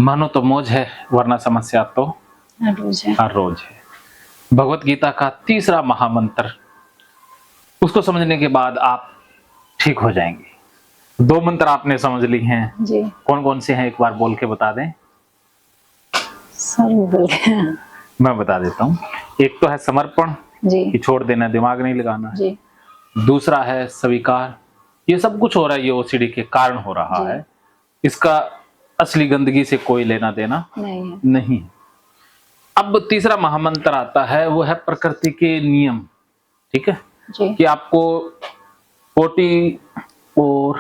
मानो तो मौज है, वरना समस्या तो हर रोज है। हर रोज है। भगवत गीता का तीसरा महामंत्र, उसको समझने के बाद आप ठीक हो जाएंगे। 2 मंत्र आपने समझ ली हैं, जी कौन कौन से हैं एक बार बोल के बता दें। सब भूल गए। मैं बता देता हूँ। एक तो है समर्पण, जी कि छोड़ देना, दिमाग नहीं लगाना है। जी दूसरा है स्वीकार, ये सब कुछ हो रहा है, ये ओसीडी के कारण हो रहा जी। है, इसका असली गंदगी से कोई लेना देना नहीं है। नहीं है। अब तीसरा महामंत्र आता है, वो है प्रकृति के नियम। ठीक है, जी कि आपको पोटी और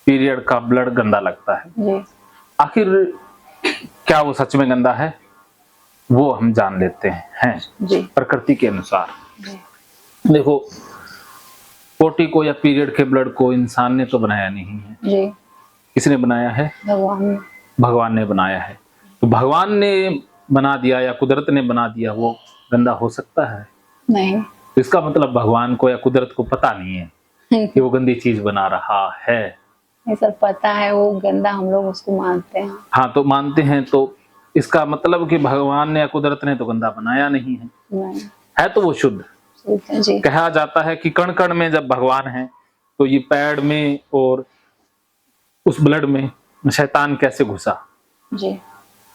पीरियड का ब्लड गंदा लगता है। जी आखिर क्या वो सच में गंदा है, वो हम जान लेते हैं जी प्रकृति के अनुसार। जी देखो, पोटी को या पीरियड के ब्लड को इंसान ने तो बनाया नहीं है। जी। किसने बनाया है? भगवान ने। भगवान ने बनाया है। तो भगवान ने बना दिया या कुदरत ने बना दिया, वो गंदा हो सकता है? नहीं। तो इसका मतलब भगवान को या कुदरत को पता नहीं है कि वो गंदी चीज बना रहा है। ये सब पता है, वो गंदा हम लोग उसको मानते हैं। हाँ, तो मानते हैं, तो इसका मतलब कि भगवान ने या कुदरत ने तो गंदा बनाया नहीं है। नहीं है तो वो शुद्ध। जी कहा जाता है कि कण कण में जब भगवान है, तो ये पैड में और उस ब्लड में शैतान कैसे घुसा, जी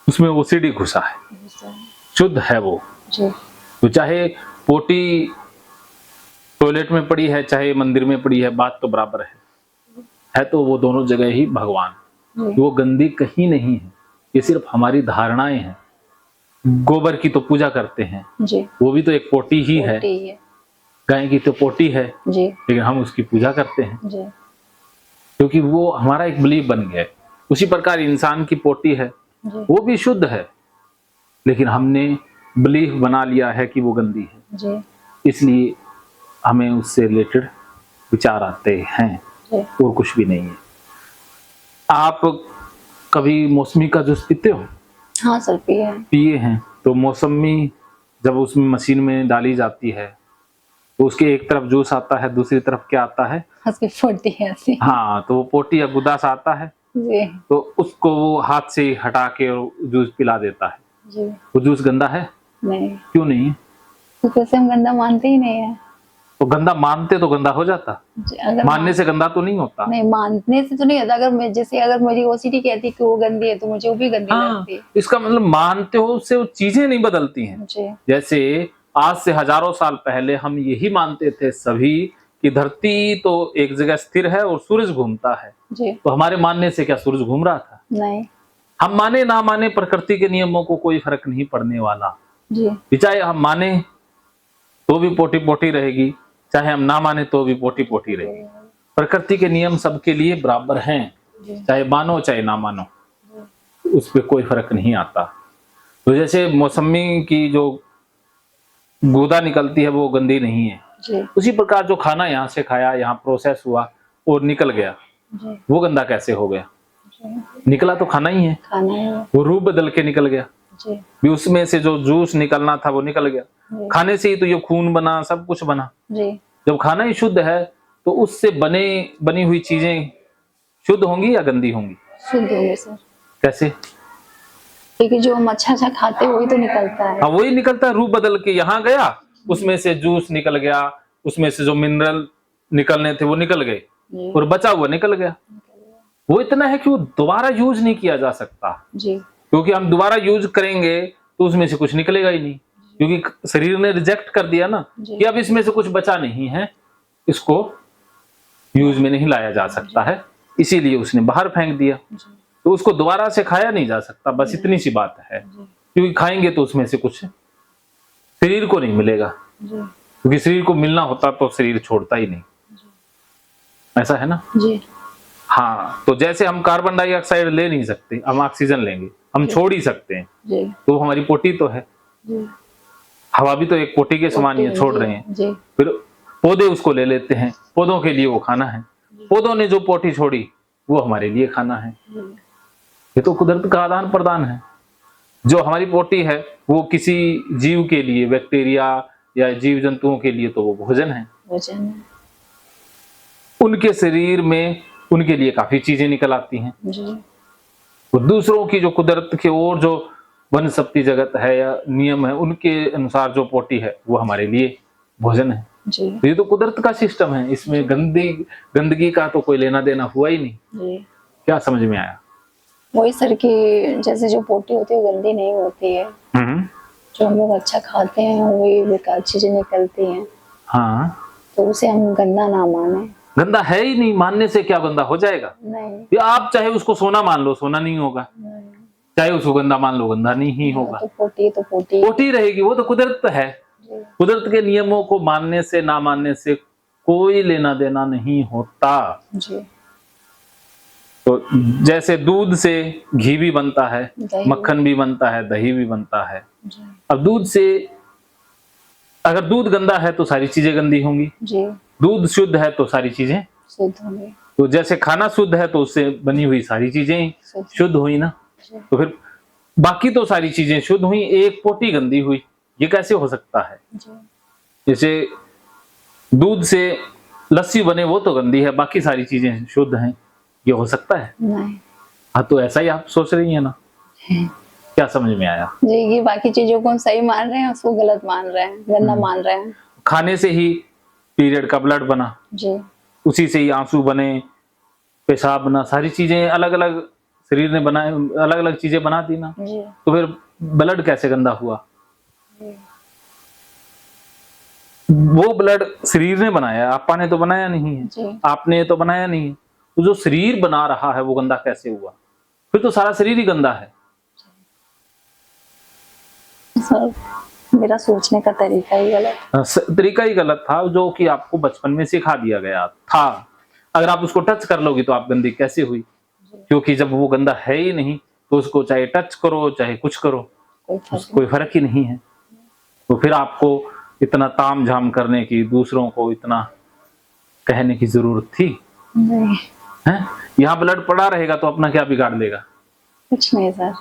उसमें ओसीडी घुसा है, शुद्ध है वो। जी तो चाहे पोटी टॉयलेट में पड़ी है, चाहे मंदिर में पड़ी है, बात तो बराबर है तो वो दोनों जगह ही भगवान। जी वो गंदी कहीं नहीं है, ये सिर्फ हमारी धारणाएं हैं। गोबर की तो पूजा करते हैं, जी। वो भी तो एक पोटी ही है। पोटी है। गाय की तो पोटी है, जी लेकिन हम उसकी पूजा करते हैं जी क्योंकि वो हमारा एक बिलीफ बन गया है। उसी प्रकार इंसान की पोटी है, जी वो भी शुद्ध है, लेकिन हमने बिलीफ बना लिया है कि वो गंदी है, जी इसलिए हमें उससे रिलेटेड विचार आते हैं, जी। और कुछ भी नहीं है। आप कभी मौसमी का जूस पीते हो? हाँ सर, पिए हैं। तो मौसमी जब उसमें मशीन में डाली जाती है, तो उसके एक तरफ जूस आता है, दूसरी तरफ क्या आता है? उसकी पोटी है ऐसी। हाँ, तो वो पोटी या गुदा सा आता है, जी तो उसको वो हाथ से हटा के जूस पिला देता है। जी। वो जूस गंदा है? नहीं। क्यों नहीं है? तो कैसे हम गंदा मानते ही नहीं है। तो गंदा मानते तो गंदा हो जाता, अगर मानने से गंदा तो नहीं होता। नहीं, मानने से तो नहीं होता। अगर मैं जैसे अगर मेरी ओसीडी कहती कि वो गंदी है, तो मुझे वो भी गंदी लगती है। इसका मतलब मानते हो, उससे वो चीजें नहीं बदलती हैं। जी। जैसे आज से हजारों साल पहले हम यही मानते थे सभी कि धरती तो एक जगह स्थिर है और सूरज घूमता है। जी। तो हमारे मानने से क्या सूरज घूम रहा था? नहीं। हम माने ना माने, प्रकृति के नियमों को कोई फर्क नहीं पड़ने वाला। जी। चाहे हम माने तो भी पोटी पोटी रहेगी, चाहे हम ना माने तो भी पोटी पोटी रहेगी। प्रकृति के नियम सबके लिए बराबर हैं, चाहे मानो चाहे ना मानो, उस पर कोई फर्क नहीं आता। तो जैसे मौसमी की जो गूदा निकलती है वो गंदी नहीं है, जी। उसी प्रकार जो खाना यहाँ से खाया, यहाँ प्रोसेस हुआ और निकल गया, जी। वो गंदा कैसे हो गया? निकला तो खाना ही है, खाना है। वो रूप बदल के निकल गया। जी। भी उसमें से जो जूस निकलना था वो निकल गया। खाने से ही तो ये खून बना, सब कुछ बना। जी। जब खाना ही शुद्ध है, तो उससे बनी हुई चीजें शुद्ध होंगी या गंदी होंगी? शुद्ध होंगे सर। कैसे? क्योंकि जो हम अच्छा खाते हैं वही तो निकलता है। हाँ, वही निकलता है, रूप बदल के यहाँ गया, उसमें से जूस निकल गया, उसमें से जो मिनरल निकलने थे वो निकल गए, और बचा हुआ निकल गया। वो इतना है कि वो दोबारा यूज नहीं किया जा सकता। जी। क्योंकि हम दोबारा यूज करेंगे तो उसमें से कुछ निकलेगा ही नहीं, क्योंकि शरीर ने रिजेक्ट कर दिया ना कि अब इसमें से कुछ बचा नहीं है, इसको यूज में नहीं लाया जा सकता है, इसीलिए उसने बाहर फेंक दिया। तो उसको दोबारा से खाया नहीं जा सकता, बस इतनी सी बात है। क्योंकि खाएंगे तो उसमें से कुछ शरीर को नहीं मिलेगा, क्योंकि शरीर को मिलना होता तो शरीर छोड़ता ही नहीं। ऐसा है ना जी। हाँ, तो जैसे हम कार्बन डाइऑक्साइड ले नहीं सकते, हम ऑक्सीजन लेंगे, हम छोड़ ही सकते हैं। जी। तो हमारी पोटी तो है, जी। हवा भी तो एक पोटी के समान ही छोड़ रहे हैं। जी। फिर पौधे उसको ले लेते हैं, पौधों के लिए वो खाना है, पौधों ने जो पोटी छोड़ी वो हमारे लिए खाना है। ये तो कुदरत का आदान प्रदान है। जो हमारी पोटी है वो किसी जीव के लिए, बैक्टीरिया या जीव जंतुओं के लिए तो वो भोजन है। उनके शरीर में उनके लिए काफी चीजें निकल आती हैं। वो दूसरों की जो कुदरत के और जो वनस्पति जगत है या नियम है उनके अनुसार जो पोटी है वो हमारे लिए भोजन है। जी तो ये तो कुदरत का सिस्टम है, इसमें गंदगी का तो कोई लेना देना हुआ ही नहीं। जी क्या समझ में आया? वही सर की जैसे जो पोटी होती है वो गंदी नहीं होती है, जो हम लोग अच्छा खाते हैं वही बेकार चीजें निकलती हैं, हाँ, तो उसे हम गंदा ना माने। गंदा है ही नहीं, मानने से क्या गंदा हो जाएगा? नहीं या आप चाहे उसको सोना मान लो, सोना नहीं होगा, नहीं, चाहे उसको गंदा मान लो, गंदा नहीं ही होगा। तो पोटी तो पोटी पोटी रहेगी, वो तो कुदरत है। जी कुदरत के नियमों को मानने से ना मानने से कोई लेना देना नहीं होता। जी तो जैसे दूध से घी भी बनता है, दही मक्खन भी बनता है, दही भी बनता है। जी अब दूध से अगर दूध गंदा है तो सारी चीजें गंदी होंगी, जी दूध शुद्ध है तो सारी चीजें, शुद्ध होंगे तो जैसे खाना शुद्ध है तो उससे बनी हुई सारी चीजें शुद्ध शुद्ध हुई ना। जी तो फिर बाकी तो सारी चीजें शुद्ध हुई, एक पोटी गंदी हुई, ये कैसे हो सकता है? जी जैसे दूध से लस्सी बने वो तो गंदी है, बाकी सारी चीजें शुद्ध हैं, ये हो सकता है? नहीं हाँ, तो ऐसा ही आप सोच रही है ना। क्या समझ में आया? जी ये बाकी चीजों को हम सही मान रहे हैं, उसको गलत मान रहे हैं, गंदा मान रहे हैं। खाने से ही पीरियड का ब्लड बना, जी उसी से ही आंसू बने, पेशाब बना, सारी चीजें अलग अलग शरीर ने बनाए, अलग अलग चीजें बना दी ना। जी तो फिर ब्लड कैसे गंदा हुआ? जी वो ब्लड शरीर ने बनाया, आपा ने तो बनाया नहीं है, जी आपने तो बनाया नहीं है। तो जो शरीर बना रहा है वो गंदा कैसे हुआ? फिर तो सारा शरीर ही गंदा है। सर मेरा सोचने का तरीका ही गलत। तरीका ही गलत था, जो कि आपको बचपन में सिखा दिया गया था। अगर आप उसको टच कर लोगी तो आप गंदी कैसे हुई? क्योंकि जब वो गंदा है ही नहीं तो उसको चाहे टच करो चाहे कुछ करो, कोई फर्क ही नहीं है। तो फिर आपको इतना ताम झाम करने की, दूसरों को इतना कहने की जरूरत थी? नहीं है? यहाँ ब्लड पड़ा रहेगा तो अपना क्या बिगाड़ लेगा? कुछ नहीं सर,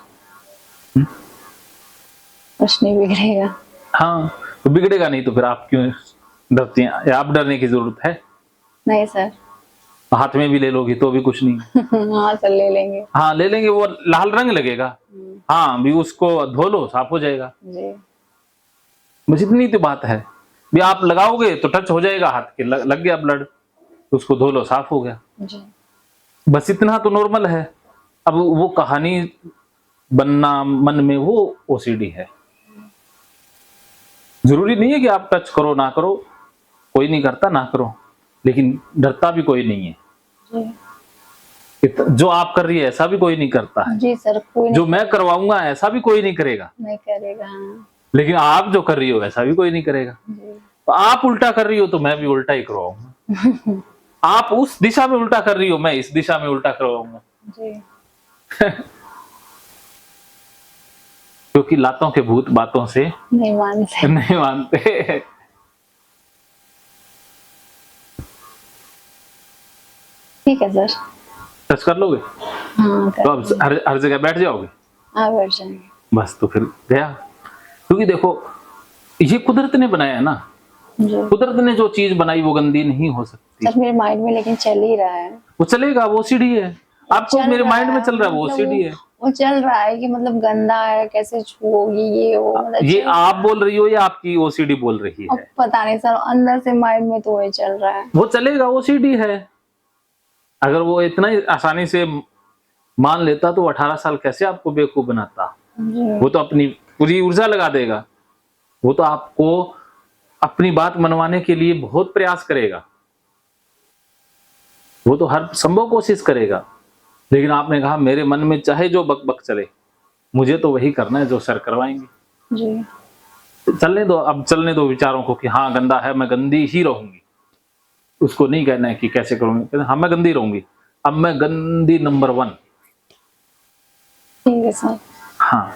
कुछ नहीं बिगड़ेगा। हाँ, तो बिगड़ेगा नहीं तो फिर आप क्यों डरती हैं? या आप डरने की जरूरत है? नहीं सर हाथ में भी ले लोगी तो भी कुछ नहीं। हाँ सर ले लेंगे। हाँ ले लेंगे, वो लाल रंग लगेगा, हाँ भी उसको धो लो, साफ हो जाएगा। जी बस इतनी तो बात है। भी आप लगाओगे तो टच हो जाएगा हाथ के, लग गया ब्लड, तो उसको धो लो, साफ हो गया। जी बस इतना तो नॉर्मल है। अब वो कहानी बनना मन में, वो ओसीडी है। जरूरी नहीं है कि आप टच करो ना करो, कोई नहीं करता ना करो, लेकिन डरता भी कोई नहीं है। जी जो आप कर रही है ऐसा भी कोई नहीं करता है, जी सर कोई जो मैं करवाऊंगा ऐसा भी कोई नहीं करेगा, नहीं करेगा। लेकिन आप जो कर रही हो ऐसा भी कोई नहीं करेगा। जी तो आप उल्टा कर रही हो तो मैं भी उल्टा ही करवाऊंगा। आप उस दिशा में उल्टा कर रही हो, मैं इस दिशा में उल्टा करवाऊंगा। जी क्योंकि लातों के भूत बातों से नहीं मानते। नहीं मानते। ठीक है सर। टच कर लोगे हाँ तो अब हर जगह बैठ जाओगे, बैठ जाएंगे। बस तो फिर गया। क्योंकि देखो ये कुदरत ने बनाया है ना, जी कुदरत ने जो चीज बनाई वो गंदी नहीं हो सकती। सर मेरे माइंड में लेकिन चल ही रहा है। वो चलेगा, वो सीढ़ी है। आपको चल मेरे रहा माइंड में है, चल रहा है वो मतलब सीढ़ी है। वो चल रहा है कि मतलब गंदा है, कैसे छूओगी ये वो, मतलब ये चल- आप बोल रही हो या आपकी ओसीडी बोल रही अब है? पता नहीं सर, अंदर से माइंड में तो वही चल रहा है। वो चलेगा, ओसीडी है। अगर वो इतना ही आसानी से मान लेता तो 18 साल कैसे आपको बेवकूफ बनाता? जी वो तो अपनी पूरी ऊर्जा लगा देगा, वो तो आपको अपनी बात मनवाने के लिए बहुत प्रयास करेगा, वो तो हर संभव कोशिश करेगा। लेकिन आपने कहा मेरे मन में चाहे जो बक बक चले, मुझे तो वही करना है जो सर करवाएंगे। जी चलने दो, अब चलने दो विचारों को कि हाँ गंदा है, मैं गंदी ही रहूंगी। उसको नहीं कहना है कि कैसे करूंगी, हाँ मैं गंदी रहूंगी, अब मैं गंदी नंबर 1। ठीक है सर। हाँ,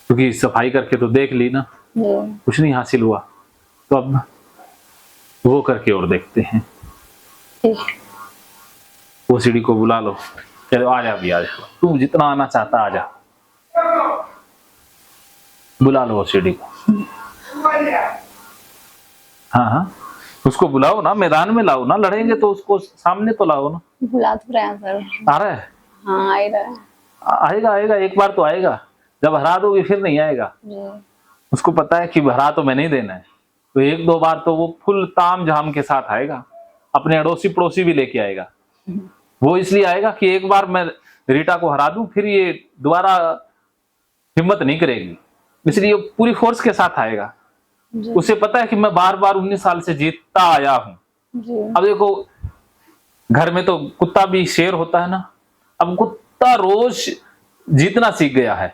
क्योंकि सफाई करके तो देख ली ना, जी कुछ नहीं हासिल हुआ, तो अब वो करके और देखते हैं। ठीक वो सीढ़ी को बुला लो, कह दो आ जा भी, आ जा, तू जितना आना चाहता आ जा, बुला लो वो सीढ़ी को। हाँ हाँ, उसको बुलाओ ना, मैदान में लाओ ना, लड़ेंगे तो उसको सामने तो लाओ ना। बुला तो रहे हैं सर। आ रहा है, हाँ आ ही रहा है। आएगा आएगा, एक बार तो आएगा। जब हरा दोगे फिर नहीं आएगा। जी। उसको पता है कि हरा तो मैंने ही देना है, तो एक दो बार तो वो फुल ताम झाम के साथ आएगा, अपने अड़ोसी पड़ोसी भी लेके आएगा। वो इसलिए आएगा कि एक बार मैं रीटा को हरा दूं, फिर ये दोबारा हिम्मत नहीं करेगी, इसलिए ये पूरी फोर्स के साथ आएगा। जी। उसे पता है कि मैं बार बार 19 साल से जीतता आया हूं। जी। अब देखो, घर में तो कुत्ता भी शेर होता है ना, अब कुत्ता रोज जीतना सीख गया है,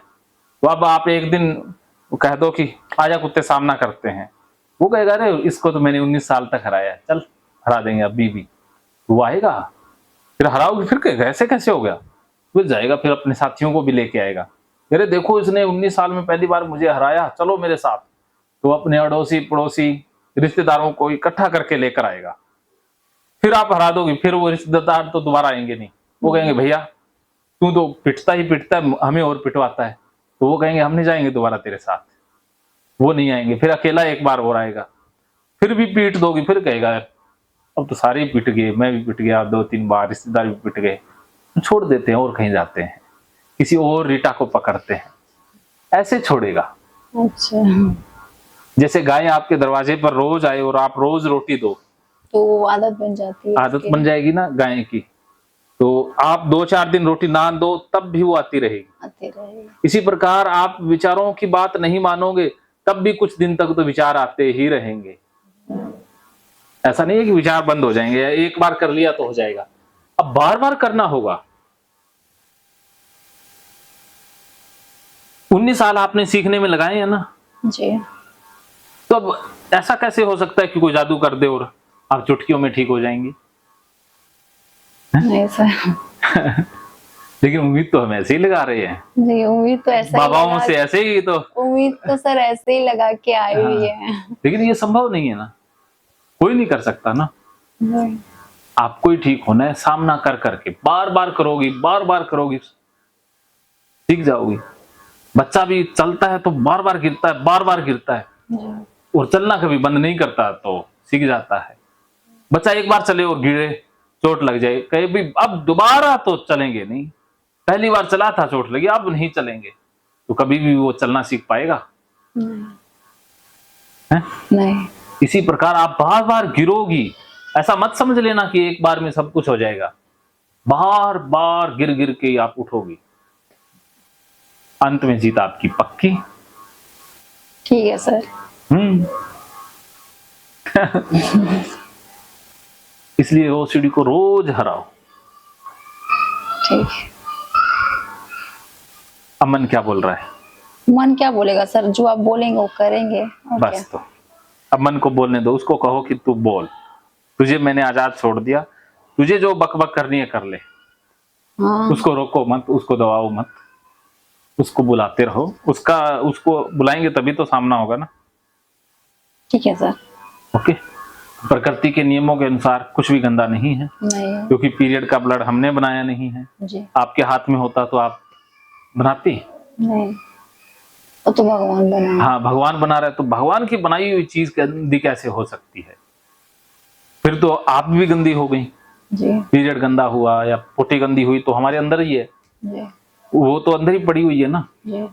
तो अब आप एक दिन कह दो कि आजा कुत्ते सामना करते हैं, वो कहेगा अरे इसको तो मैंने 19 साल तक हराया है, चल हरा देंगे अभी भी। वो आएगा, फिर हराओगे, फिर कहेगा ऐसे कैसे हो गया, फिर जाएगा, फिर अपने साथियों को भी लेके आएगा, अरे देखो इसने 19 साल में पहली बार मुझे हराया, चलो मेरे साथ। तो अपने अड़ोसी पड़ोसी रिश्तेदारों को इकट्ठा करके लेकर आएगा, फिर आप हरा दोगे, फिर वो रिश्तेदार तो दोबारा आएंगे नहीं, वो कहेंगे भैया तू तो पिटता ही पिटता है, हमें और पिटवाता है, तो वो कहेंगे हम नहीं जाएंगे दोबारा तेरे साथ, वो नहीं आएंगे। फिर अकेला एक बार और आएगा, फिर भी पीट दोगे, फिर कहेगा अब तो सारे पिट गए, मैं भी पिट गया 2-3 बार, रिश्तेदार भी पिट गए, छोड़ देते हैं और कहीं जाते हैं, किसी और रीटा को पकड़ते हैं, ऐसे छोड़ेगा। अच्छा। जैसे गाय आपके दरवाजे पर रोज आए और आप रोज रोटी दो, तो वो आदत बन जाती है आदत बन जाएगी ना गाय की, तो आप 2-4 दिन रोटी ना दो तब भी वो आती रहेगी। आती रहेगी। इसी प्रकार आप विचारों की बात नहीं मानोगे तब भी कुछ दिन तक तो विचार आते ही रहेंगे। ऐसा नहीं है कि विचार बंद हो जाएंगे, एक बार कर लिया तो हो जाएगा, अब बार बार करना होगा। 19 साल आपने सीखने में लगाए हैं ना, जी। तो अब ऐसा कैसे हो सकता है कि कोई जादू कर दे और आप चुटकियों में ठीक हो जाएंगे? नहीं सर। लेकिन उम्मीद तो हम ऐसे ही लगा रहे हैं, जी, उम्मीद तो ऐसा ही बाबाओं लगा, से ऐसे ही तो। उम्मीद तो सर ऐसे ही लगा के आई हुई है। लेकिन ये संभव नहीं है ना, कोई नहीं कर सकता ना। जी। आपको ही ठीक होना है, सामना कर करके बार बार करोगी, बार बार करोगी, सीख जाओगी। बच्चा भी चलता है तो बार बार गिरता है, बार बार गिरता है, जी। और चलना कभी बंद नहीं करता, तो सीख जाता है। बच्चा एक बार चले और गिरे, चोट लग जाए, कहे भी अब दोबारा तो चलेंगे नहीं, पहली बार चला था चोट लगी, अब नहीं चलेंगे, तो कभी भी वो चलना सीख पाएगा? है? नहीं। इसी प्रकार आप बार बार गिरोगी, ऐसा मत समझ लेना कि एक बार में सब कुछ हो जाएगा, बार बार गिर गिर के आप उठोगी, अंत में जीत आपकी पक्की। ठीक है सर। इसलिए ओसीडी को रोज हराओ। ठीक है। अब मन क्या बोल रहा है? मन क्या बोलेगा सर, जो आप बोलेंगे वो करेंगे, और क्या। बस, तो अब मन को बोलने दो, उसको कहो कि तू बोल, तुझे मैंने आजाद छोड़ दिया, तुझे जो बकबक करनी है कर ले। हाँ। उसको रोको मत, उसको दबाओ मत, उसको बुलाते रहो, उसको बुलाएंगे तभी तो सामना होगा ना। ठीक है सर। ओके, प्रकृति के नियमों के अनुसार कुछ भी गंदा नहीं है, नहीं। क्योंकि पीरियड का ब्लड हमने बनाया नहीं है। जी। आपके हाथ में होता तो आप बनाती? नहीं, वो तो भगवान बना। हाँ, भगवान बना रहा है, तो भगवान की बनाई हुई चीज गंदी कैसे हो सकती है? फिर तो आप भी गंदी हो गई। जी। पीरियड गंदा हुआ या पोटी गंदी हुई तो हमारे अंदर ही है, जी। वो तो अंदर ही पड़ी हुई है ना, जी।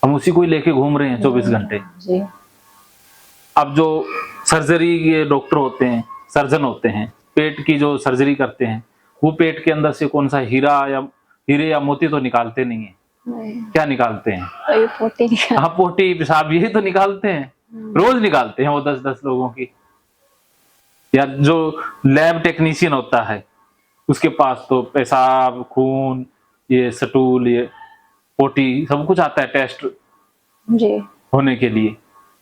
हम उसी को ही लेके घूम रहे हैं 24 घंटे। जी। अब जो सर्जरी के डॉक्टर होते हैं, सर्जन होते हैं, पेट की जो सर्जरी करते हैं, वो पेट के अंदर से कौन सा हीरे या मोती तो निकालते नहीं है। नहीं। क्या निकालते हैं? वही पोटी का। हाँ, पोटी पेशाब यही तो निकालते हैं, रोज निकालते हैं वो 10-10 लोगों की। या जो लैब टेक्नीशियन होता है, उसके पास तो पेशाब, खून, ये स्टूल, ये पोटी, सब कुछ आता है टेस्ट जी। होने के लिए,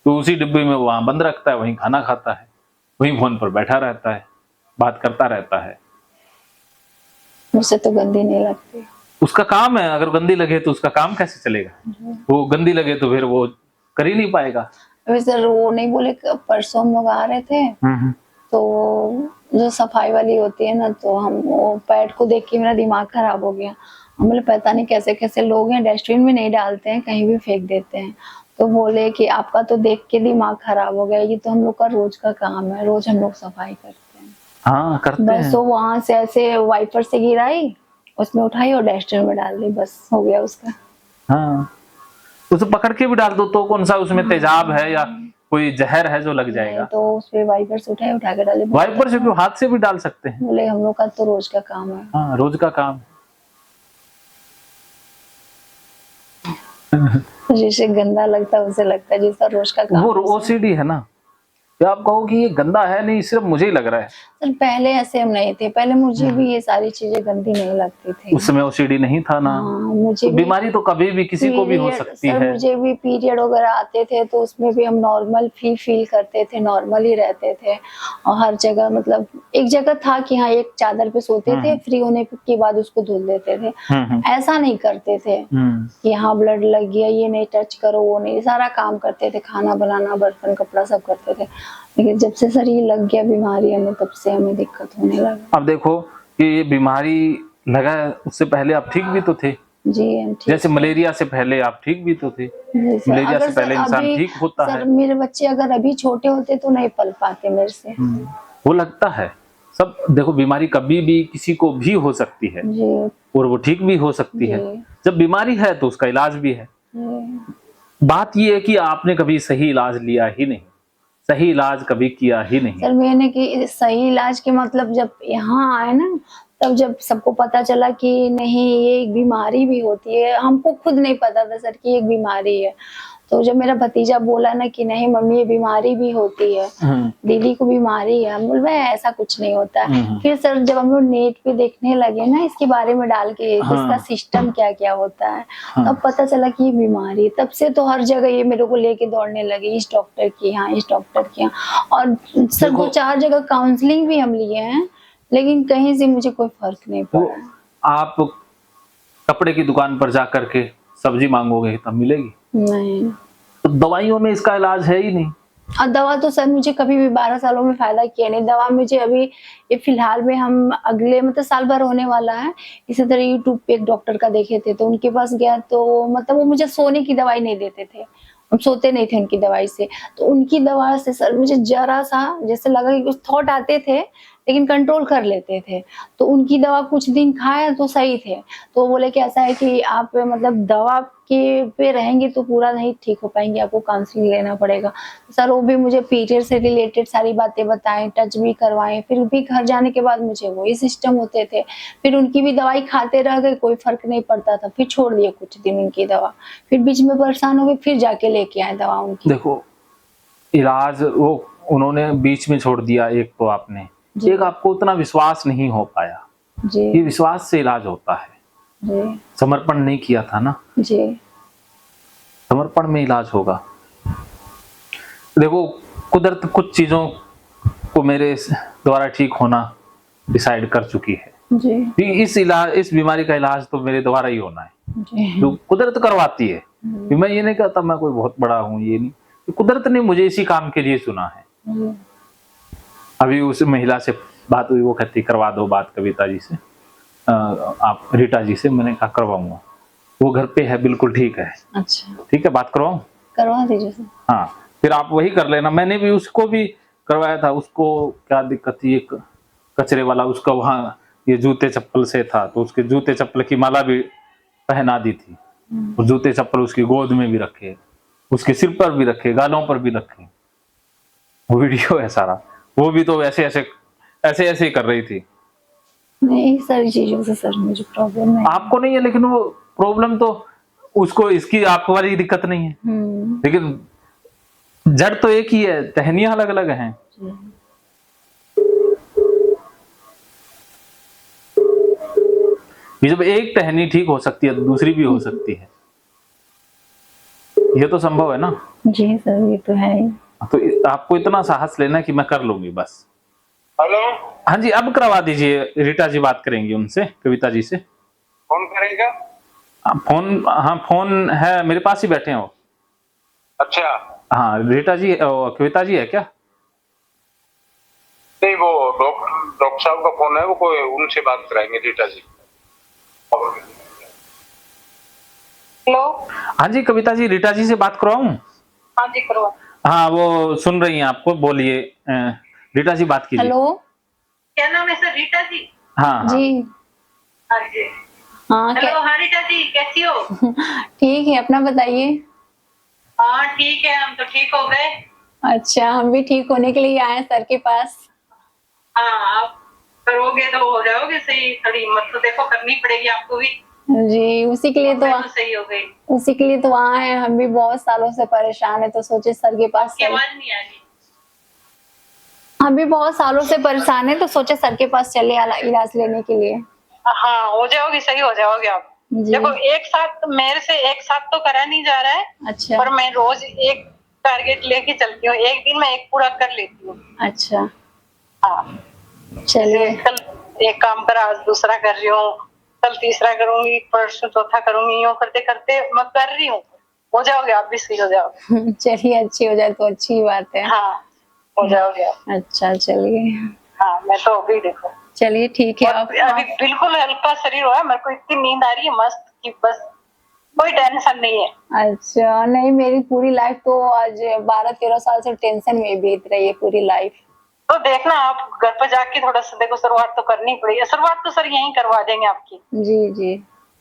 तो उसी डिब्बे में वहां बंद रखता है, वहीं खाना खाता है, वहीं फोन पर बैठा रहता है, बात करता रहता है। मुझसे तो गंदी नहीं लगती। उसका काम है, अगर गंदी लगे तो उसका काम कैसे चलेगा? वो गंदी लगे तो फिर वो कर ही नहीं पाएगा। अभी सर वो नहीं बोले, परसों हम लोग आ रहे थे, तो जो सफाई वाली होती है ना, तो हम वो पैड को देख के मेरा दिमाग खराब हो गया। हम बोले पता नहीं कैसे कैसे लोग हैं, डस्टबिन में नहीं डालते हैं, कहीं भी फेंक देते हैं। तो बोले कि आपका तो देख के दिमाग खराब हो गया, ये तो हम लोग का रोज का काम है, रोज हम लोग सफाई करते हैं। हाँ, करते बस हैं। वो वहां से ऐसे वाइपर से गिराई उसमें उठाई और डस्टबिन में डाल दी, बस हो गया उसका। हाँ, उसे पकड़ के भी डाल दो तो कौन सा उसमें तेजाब है या कोई जहर है जो लग नहीं जाएगा। तो उसपे वाइपर से उठाए, उठा के डाले। वाइपर से भी, हाथ से भी डाल सकते हैं। बोले हम लोग का तो रोज का काम है। हाँ, रोज का काम। जिसे गंदा लगता है उसे लगता है, जिसका रोज का काम वो है उसे। ओसीडी है ना, या आप कहो कि ये गंदा है, नहीं सिर्फ मुझे ही लग रहा है। सर पहले ऐसे हम नहीं थे, पहले मुझे भी ये सारी चीजें गंदी नहीं लगती थी। उस समय ओसीडी नहीं था ना। हाँ, मुझे तो भी बीमारी तो कभी भी किसी को भी हो पीरियड, सकती सर है। मुझे भी पीरियड वगैरह आते थे तो उसमें भी हम नॉर्मल फील करते थे, नॉर्मल ही रहते थे। और हर जगह मतलब एक जगह था कि हाँ एक चादर पे सोते थे, फ्री होने के बाद उसको धुल देते थे। ऐसा नहीं करते थे कि हाँ ब्लड लग गया, ये नहीं टच करो, वो नहीं, सारा काम करते थे, खाना बनाना, बर्तन कपड़ा सब करते थे। लेकिन जब से शरीर लग गया बीमारी हमें, तब से हमें दिक्कत होने लगा। अब देखो कि ये बीमारी लगा है, उससे पहले आप ठीक भी तो थे। जी हम ठीक। जैसे मलेरिया से पहले आप ठीक भी तो थे। जी सर, मलेरिया अगर से पहले सर इंसान अभी ठीक होता सर है। मेरे बच्चे अगर अभी छोटे होते तो नहीं पल पाते मेरे से। वो लगता है सब। देखो बीमारी कभी भी किसी को भी हो सकती है जी और वो ठीक भी हो सकती है। जी जब बीमारी है तो उसका इलाज भी है। जी। बात ये है कि आपने कभी सही इलाज लिया ही नहीं, सही इलाज कभी किया ही नहीं। सर मैंने कि सही इलाज के मतलब जब यहाँ आए ना, तब जब सबको पता चला कि नहीं ये एक बीमारी भी होती है, हमको खुद नहीं पता था सर कि एक बीमारी है। तो जब मेरा भतीजा बोला ना कि नहीं मम्मी ये बीमारी भी होती है, दीदी को बीमारी है, हम बोले ऐसा कुछ नहीं होता है। फिर सर जब हम लोग नेट पे देखने लगे ना इसके बारे में डाल के इसका सिस्टम क्या क्या होता है, तब पता चला कि ये बीमारी है। तब से तो हर जगह ये मेरे को लेके दौड़ने लगे, इस डॉक्टर की यहाँ, इस डॉक्टर की यहाँ। और सर 2-4 जगह काउंसलिंग भी हम लिए हैं, लेकिन कहीं से मुझे कोई फर्क नहीं पड़ा। आप कपड़े की दुकान पर जा करके सब्जी मांगोगे तब मिलेगी नहीं, तो दवाइयों में इसका इलाज है ही नहीं। और दवा तो सर मुझे कभी भी 12 सालों में फायदा किया नहीं। दवा मुझे अभी ये फिलहाल में हम अगले मतलब साल भर होने वाला है, इसी तरह यूट्यूब पे एक डॉक्टर का देखे थे तो उनके पास गया तो मतलब वो मुझे सोने की दवाई नहीं देते थे, हम सोते नहीं थे उनकी दवाई से। तो उनकी दवा से सर मुझे जरा सा जैसे लगा कि कुछ थॉट आते थे लेकिन कंट्रोल कर लेते थे। तो उनकी दवा कुछ दिन खाया तो सही थे। तो वो बोले कि ऐसा है कि आप मतलब दवा के पे रहेंगे तो पूरा नहीं ठीक हो पाएंगे, आपको काउंसलिंग लेना पड़ेगा। सर वो भी मुझे पीरियड से रिलेटेड सारी बातें बताएं, टच भी करवाएं। फिर भी घर जाने के बाद मुझे वही सिस्टम होते थे। फिर उनकी भी दवाई खाते रह गए, कोई फर्क नहीं पड़ता था। फिर छोड़ दिया कुछ दिन उनकी दवा, फिर बीच में परेशान हो गए, फिर जाके लेके आए दवा उनकी। देखो इलाज वो उन्होंने बीच में छोड़ दिया, एक तो आपने, एक आपको उतना विश्वास नहीं हो पाया। जी ये विश्वास से इलाज होता है। जी समर्पण नहीं किया था ना, जी समर्पण में इलाज होगा। देखो कुदरत कुछ चीजों को मेरे द्वारा ठीक होना डिसाइड कर चुकी है जी कि इस बीमारी का इलाज तो मेरे द्वारा ही होना है। जी जो कुदरत करवाती है, कि मैं ये नहीं कहता मैं कोई बहुत बड़ा हूँ, ये नहीं, कुदरत ने मुझे इसी काम के लिए चुना है। जी। अभी उस महिला से बात हुई, वो कहती करवा दो बात कविता जी से, आप रीटा जी से। मैंने कहा करवाऊंगा, वो घर पे है, बिल्कुल ठीक है। अच्छा ठीक है, बात करवाऊं? करवा दीजिए सर। हाँ, फिर आप वही कर लेना। मैंने भी उसको भी करवाया था। उसको क्या दिक्कत थी, एक कचरे वाला उसका वहाँ ये जूते चप्पल से था, तो उसके जूते चप्पल की माला भी पहना दी थी। और जूते चप्पल उसकी गोद में भी रखे, उसके सिर पर भी रखे, गालों पर भी रखे। वो वीडियो है सारा। वो भी तो ऐसे ऐसे ही कर रही थी। नहीं सारी चीजों से सर मुझे प्रॉब्लम है। आपको नहीं है, लेकिन वो प्रॉब्लम तो उसको, इसकी आपको वाली दिक्कत नहीं है, लेकिन जड़ तो एक ही है, टहनियां अलग अलग हैं। ये जब एक टहनी ठीक हो सकती है तो दूसरी भी हो सकती है, ये तो संभव है ना। जी सर ये तो है ही। तो आपको इतना साहस लेना कि मैं कर लूंगी बस। हेलो, हाँ जी, अब करवा दीजिए, रीटा जी बात करेंगी उनसे, कविता जी से। कौन करेगा? फोन, हाँ फोन है मेरे पास ही, बैठे हैं वो। अच्छा, हाँ रीटा जी, कविता जी है क्या? नहीं वो डॉक्टर साहब का फोन है, वो कोई उनसे बात कराएंगे, रीटा जी। हेलो। हाँ जी कविता जी, रीटा जी से बात करवाऊं? हाँ जी करवा। हाँ वो सुन रही हैं आपको, बोलिए। रीटा जी बात कीजिए। हेलो, क्या नाम है सर? रीटा जी? हाँ हाँ जी हाँ जी। हाँ हेलो हाँ रीटा जी, कैसी हो? ठीक है, अपना बताइए। हाँ ठीक है, हम तो ठीक हो गए। अच्छा, हम भी ठीक होने के लिए आए हैं सर के पास। हाँ, आप करोगे तो हो जाओगे सही। थोड़ी हिम्मत तो देखो करनी पड़ेगी आपको भी। जी, उसी के लिए तो मैं तो सही हो गई। उसी के लिए तो आए हैं। हम भी बहुत सालों से परेशान है, तो सोचे सर के पास आपकी आवाज नहीं आ रही। हम भी बहुत सालों से परेशान है, तो सोचे सर के पास चले इलाज लेने के लिए। हाँ हो जाओगी, सही हो जाओगे आप। जी। देखो एक साथ मेरे से एक साथ तो करा नहीं जा रहा है, अच्छा पर मैं रोज एक टारगेट लेके चलती हूँ। एक दिन में एक पूरा कर लेती हूँ। अच्छा, हाँ, चलिए। जैसे कल एक काम करा, आज दूसरा कर रही हूँ, कल तीसरा करूंगी, परसों चौथा करूंगी। यूँ करते करते मैं कर रही हूँ। हो जाओगे आप भी, सही हो जाओगे। चलिए, अच्छी हो जाए तो अच्छी बात है। हाँ हो जाओगे आप। अच्छा, चलिए। हाँ मैं तो अभी देखो, चलिए ठीक है। और अभी बिल्कुल हल्का शरीर हुआ है। मेरे को इतनी नींद आ रही है मस्त कि बस कोई टेंशन नहीं है। अच्छा, नहीं, मेरी पूरी लाइफ तो आज 12-13 साल से टेंशन में बीत रही है पूरी लाइफ। तो देखना, आप घर पर जाके थोड़ा सा देखो, शुरुआत तो करनी पड़ेगी। शुरुआत तो सर यहीं करवा देंगे आपकी। जी जी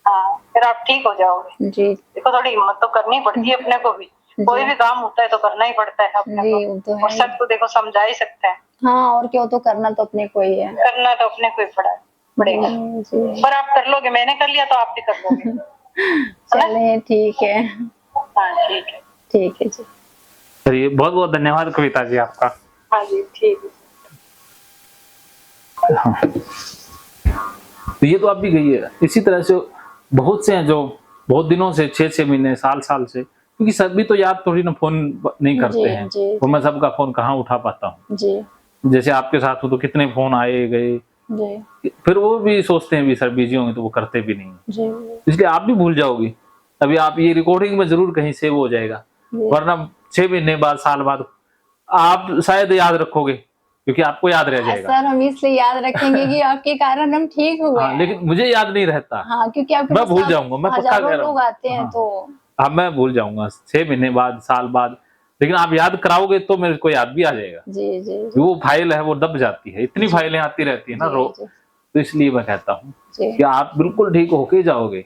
हाँ फिर आप ठीक हो जाओगे। जी देखो थोड़ी हिम्मत तो करनी पड़ती है अपने को भी। कोई भी काम होता है तो करना ही पड़ता है अपने जी, को। वो तो और है। सब तो देखो समझा ही सकता है। हाँ, और क्या, वो तो करना तो अपने को ही है। करना तो अपने को ही पड़ेगा। जी। पर आप कर लोगे, मैंने कर लिया तो आप भी कर लोगे। चलिए ठीक है। हाँ ठीक है। ठीक है जी। चलिए, बहुत बहुत धन्यवाद कविता जी आपका। हाँ जी ठीक है। हाँ। तो ये तो आप भी गई है। इसी तरह से बहुत से हैं जो बहुत दिनों से, 6-6 महीने, साल से, क्योंकि सभी तो याद थोड़ी ना फोन नहीं करते जी, हैं। जी, तो मैं सबका फोन कहाँ उठा पाता हूँ। जी जैसे आपके साथ हो तो कितने फोन आए गए, जी फिर वो भी सोचते हैं भी सर बिजी होंगे तो वो करते भी नहीं। जी इसलिए आप भी भूल जाओगी। अभी आप ये रिकॉर्डिंग में जरूर कहीं सेव हो जाएगा, जी। वरना 6 महीने बाद, साल बाद आप शायद याद रखोगे, क्योंकि आपको याद रह जाएगा। सर, हम इसलिए याद रखेंगे कि आपके कारण हम ठीक हुए हाँ, हैं। लेकिन मुझे याद नहीं रहता। हाँ, क्योंकि आपके मैं पास भूल जाऊंगा, मैं पक्का हजारों कह रहा लोग हूँ। आते हैं, हाँ, तो अब मैं भूल जाऊंगा 6 महीने बाद, साल बाद, लेकिन आप याद कराओगे तो मेरे को याद भी आ जाएगा। जी जी जी वो फाइल है वो दब जाती है, इतनी फाइलें आती रहती है ना रो। जी तो इसलिए मैं कहता हूँ जी। कि आप बिल्कुल ठीक होके जाओगे।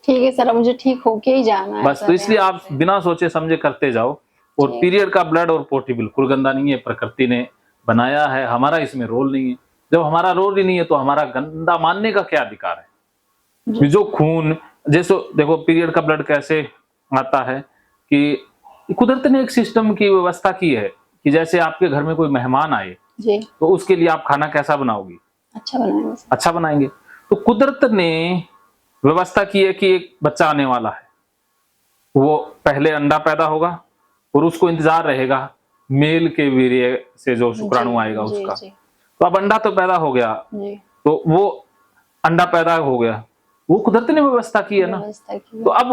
ठीक है सर, मुझे ठीक होके ही जाना है बस सर तो इसलिए यहाँ आप से। बिना सोचे समझे करते जाओ। और जी। पीरियड का ब्लड और पोटी बिल्कुल गंदा नहीं है, प्रकृति ने बनाया है, हमारा इसमें रोल नहीं है। जब हमारा रोल ही नहीं है तो हमारा गंदा मानने का क्या अधिकार है। जी जो खून, जैसे देखो पीरियड का ब्लड कैसे आता है कि कुदरत ने एक सिस्टम की व्यवस्था की है कि जैसे आपके घर में कोई मेहमान आए जी। तो उसके लिए आप खाना कैसा बनाओगी, अच्छा बनाएंगे सर। अच्छा बनाएंगे। तो कुदरत ने व्यवस्था की है कि एक बच्चा आने वाला है, वो पहले अंडा पैदा होगा और उसको इंतजार रहेगा मेल के वीर्य से जो शुक्राणु आएगा जी उसका। जी तो अब अंडा तो पैदा हो गया, जी। तो वो अंडा पैदा हो गया, वो कुदरत ने व्यवस्था की है ना। व्यवस्था की। तो अब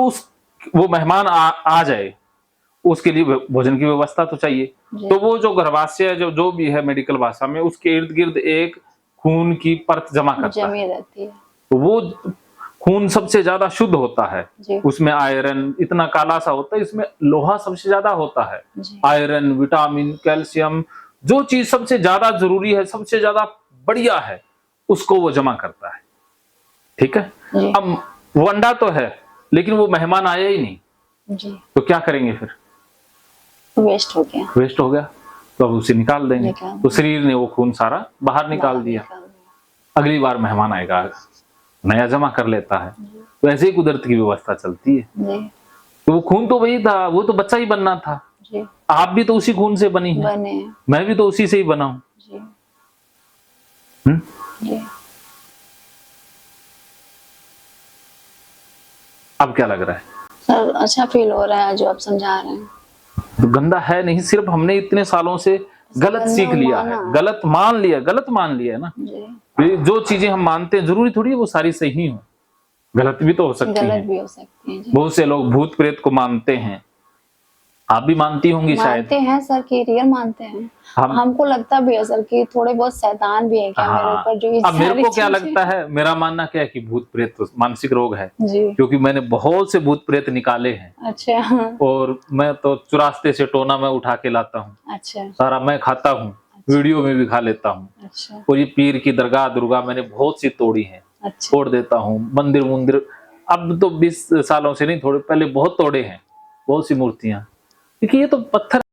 वो मेहमान आ जाए, उसके लिए भोजन की व्यवस्था तो चाहिए। जी। तो वो जो गर्भाशय है, जो भी है मेडिकल भाषा में, उसके इर्द गिर्द एक खून की परत जमा करता है। जमी रहती है। तो वो खून सबसे ज्यादा शुद्ध होता है। जी उसमें आयरन इतना काला सा होता है, इसमें लोहा सबसे ज्यादा होता है। जी आयरन, विटामिन, कैल्शियम, जो चीज सबसे ज्यादा जरूरी है, सबसे ज्यादा बढ़िया है, उसको वो जमा करता है। ठीक है। जी अब वो अंडा तो है, लेकिन वो मेहमान आया ही नहीं, जी। तो क्या करेंगे फिर? वेस्ट हो गया। वेस्ट हो गया, तो अब उसे निकाल देंगे। तो शरीर ने वो खून सारा बाहर निकाल दिया। अगली बार मेहमान आएगा, नया जमा कर लेता है। तो ऐसे ही कुदरत की व्यवस्था चलती है। जी तो वो खून तो वही था, वो तो बच्चा ही बनना था। जी। आप भी तो उसी खून से बनी है, बने हैं। मैं भी तो उसी से ही बना हूं। जी हम्म? जी। अब क्या लग रहा है? सर, अच्छा फील हो रहा है जो आप समझा रहे हैं। तो गंदा है नहीं, सिर्फ हमने इतने सालों से गलत सीख लिया है, गलत मान लिया है ना। जी। जो चीजें हम मानते हैं जरूरी थोड़ी है वो सारी सही हो, गलत भी तो हो सकती गलत हैं। भी हो सकती है जी। बहुत से लोग भूत प्रेत को मानते हैं, आप भी मानती होंगी शायद। मानते हैं सर, कि रियल मानते हैं। हमको लगता भी है सर कि थोड़े बहुत शैतान भी है क्या मेरे हाँ। ऊपर, जो इस अब मेरे सारी को क्या चीजें- लगता है, मेरा मानना क्या है कि भूत प्रेत तो मानसिक रोग है, जी। क्योंकि मैंने बहुत से भूत प्रेत निकाले हैं। अच्छा और मैं तो चुरास्ते से टोना में उठा के लाता हूँ, अच्छा सारा मैं खाता हूँ, वीडियो में भी खा लेता हूँ। अच्छा और ये पीर की दरगाह दुर्गा मैंने बहुत सी तोड़ी है, अच्छा तोड़ देता हूँ। मंदिर मुंदिर अब तो 20 सालों से नहीं, थोड़े पहले बहुत तोड़े हैं, बहुत सी मूर्तियां, क्योंकि ये तो पत्थर